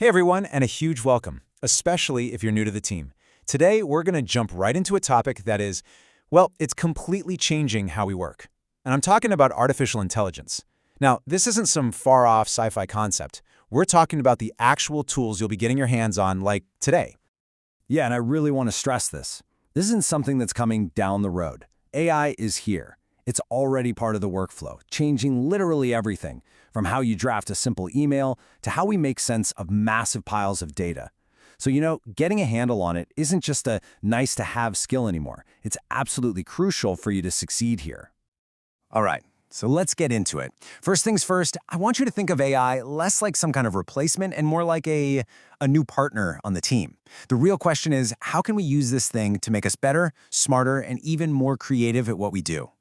Hey everyone, and a huge welcome, especially if you're new to the team. Today, we're going to jump right into a topic that is, well, it's completely changing how we work. And I'm talking about artificial intelligence. Now, this isn't some far-off sci-fi concept. We're talking about the actual tools you'll be getting your hands on, like today. Yeah, and I really want to stress this. This isn't something that's coming down the road. AI is here. It's already part of the workflow, changing literally everything, from how you draft a simple email to how we make sense of massive piles of data. So, getting a handle on it isn't just a nice-to-have skill anymore. It's absolutely crucial for you to succeed here. All right, so let's get into it. First things first, I want you to think of AI less like some kind of replacement and more like a new partner on the team. The real question is, how can we use this thing to make us better, smarter, and even more creative at what we do?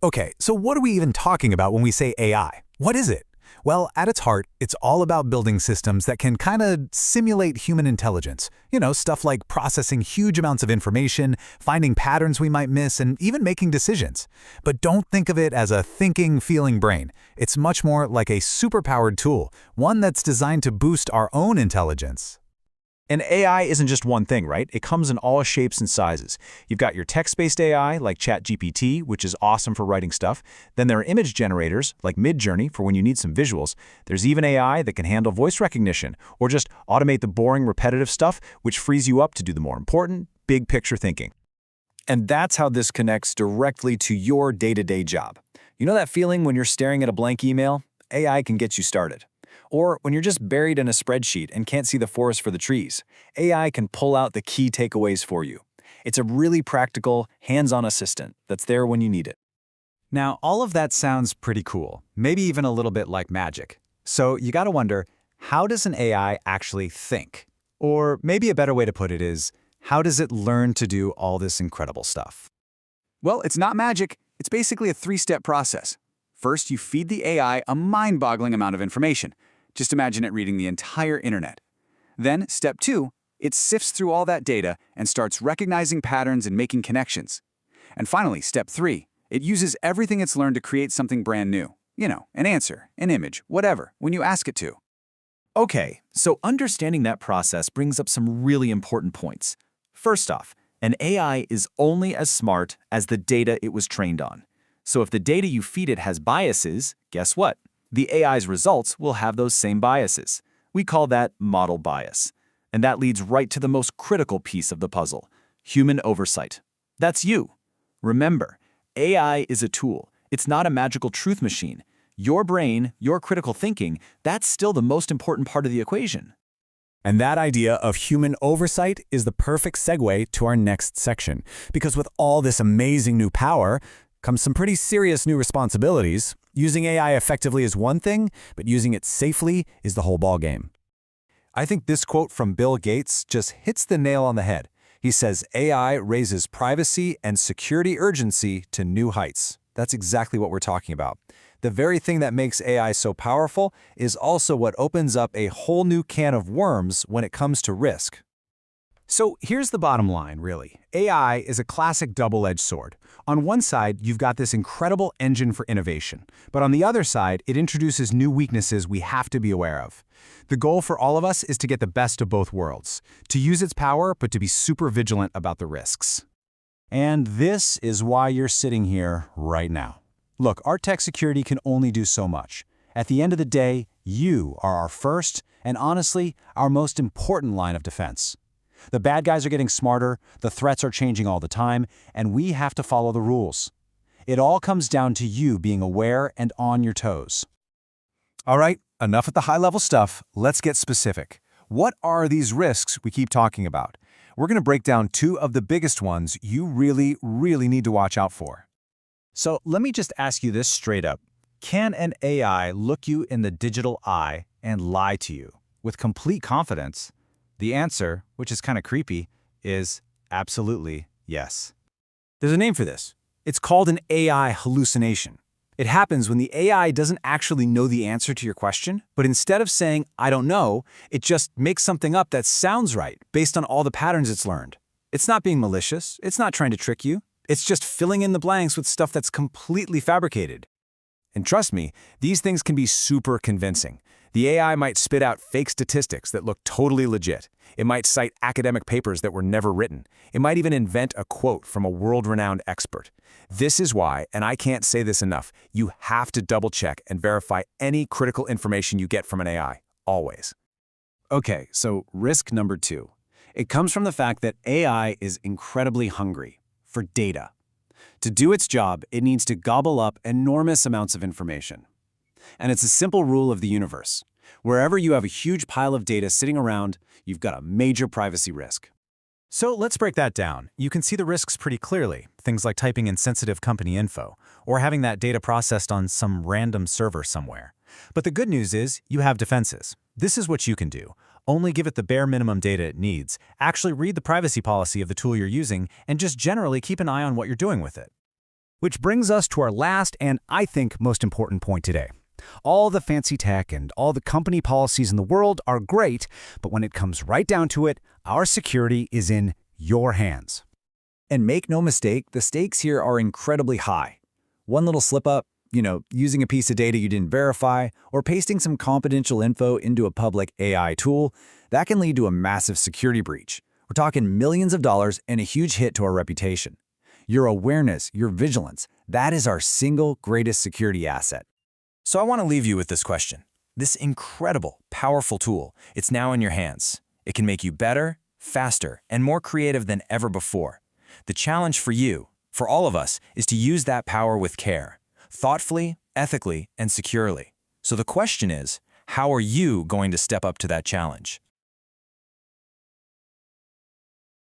Okay, so what are we even talking about when we say AI? What is it? Well, at its heart, it's all about building systems that can kind of simulate human intelligence. Stuff like processing huge amounts of information, finding patterns we might miss, and even making decisions. But don't think of it as a thinking, feeling brain. It's much more like a superpowered tool, one that's designed to boost our own intelligence. And AI isn't just one thing, right? It comes in all shapes and sizes. You've got your text-based AI, like ChatGPT, which is awesome for writing stuff. Then there are image generators, like Midjourney, for when you need some visuals. There's even AI that can handle voice recognition, or just automate the boring, repetitive stuff, which frees you up to do the more important, big-picture thinking. And that's how this connects directly to your day-to-day job. You know that feeling when you're staring at a blank email? AI can get you started. Or when you're just buried in a spreadsheet and can't see the forest for the trees, AI can pull out the key takeaways for you. It's a really practical, hands-on assistant that's there when you need it. Now, all of that sounds pretty cool, maybe even a little bit like magic. So you gotta wonder, how does an AI actually think? Or maybe a better way to put it is, how does it learn to do all this incredible stuff? Well, it's not magic. It's basically a three-step process. First, you feed the AI a mind-boggling amount of information. Just imagine it reading the entire internet. Then, step 2, it sifts through all that data and starts recognizing patterns and making connections. And finally, step 3, it uses everything it's learned to create something brand new. An answer, an image, whatever, when you ask it to. Okay, so understanding that process brings up some really important points. First off, an AI is only as smart as the data it was trained on. So if the data you feed it has biases, guess what? The AI's results will have those same biases. We call that model bias. And that leads right to the most critical piece of the puzzle, human oversight. That's you. Remember, AI is a tool. It's not a magical truth machine. Your brain, your critical thinking, that's still the most important part of the equation. And that idea of human oversight is the perfect segue to our next section. Because with all this amazing new power comes some pretty serious new responsibilities. Using AI effectively is one thing, but using it safely is the whole ballgame. I think this quote from Bill Gates just hits the nail on the head. He says, AI raises privacy and security urgency to new heights. That's exactly what we're talking about. The very thing that makes AI so powerful is also what opens up a whole new can of worms when it comes to risk. So here's the bottom line, really. AI is a classic double-edged sword. On one side, you've got this incredible engine for innovation, but on the other side, it introduces new weaknesses we have to be aware of. The goal for all of us is to get the best of both worlds, to use its power, but to be super vigilant about the risks. And this is why you're sitting here right now. Look, our tech security can only do so much. At the end of the day, you are our first, and honestly, our most important line of defense. The bad guys are getting smarter, the threats are changing all the time, and we have to follow the rules. It all comes down to you being aware and on your toes. All right, enough of the high-level stuff. Let's get specific. What are these risks we keep talking about? We're going to break down 2 of the biggest ones you really, really need to watch out for. So let me just ask you this straight up. Can an AI look you in the digital eye and lie to you with complete confidence? The answer, which is kind of creepy, is absolutely yes. There's a name for this. It's called an AI hallucination. It happens when the AI doesn't actually know the answer to your question, but instead of saying, I don't know, it just makes something up that sounds right based on all the patterns it's learned. It's not being malicious. It's not trying to trick you. It's just filling in the blanks with stuff that's completely fabricated. And trust me, these things can be super convincing. The AI might spit out fake statistics that look totally legit. It might cite academic papers that were never written. It might even invent a quote from a world-renowned expert. This is why, and I can't say this enough, you have to double-check and verify any critical information you get from an AI, always. Okay, so risk number 2. It comes from the fact that AI is incredibly hungry for data. To do its job, it needs to gobble up enormous amounts of information. And it's a simple rule of the universe. Wherever you have a huge pile of data sitting around, you've got a major privacy risk. So let's break that down. You can see the risks pretty clearly, things like typing in sensitive company info, or having that data processed on some random server somewhere. But the good news is you have defenses. This is what you can do. Only give it the bare minimum data it needs, actually read the privacy policy of the tool you're using, and just generally keep an eye on what you're doing with it. Which brings us to our last and, I think, most important point today. All the fancy tech and all the company policies in the world are great, but when it comes right down to it, our security is in your hands. And make no mistake, the stakes here are incredibly high. One little slip-up, using a piece of data you didn't verify, or pasting some confidential info into a public AI tool, that can lead to a massive security breach. We're talking millions of dollars and a huge hit to our reputation. Your awareness, your vigilance, that is our single greatest security asset. So I want to leave you with this question. This incredible, powerful tool, it's now in your hands. It can make you better, faster, and more creative than ever before. The challenge for you, for all of us, is to use that power with care, thoughtfully, ethically, and securely. So the question is, how are you going to step up to that challenge?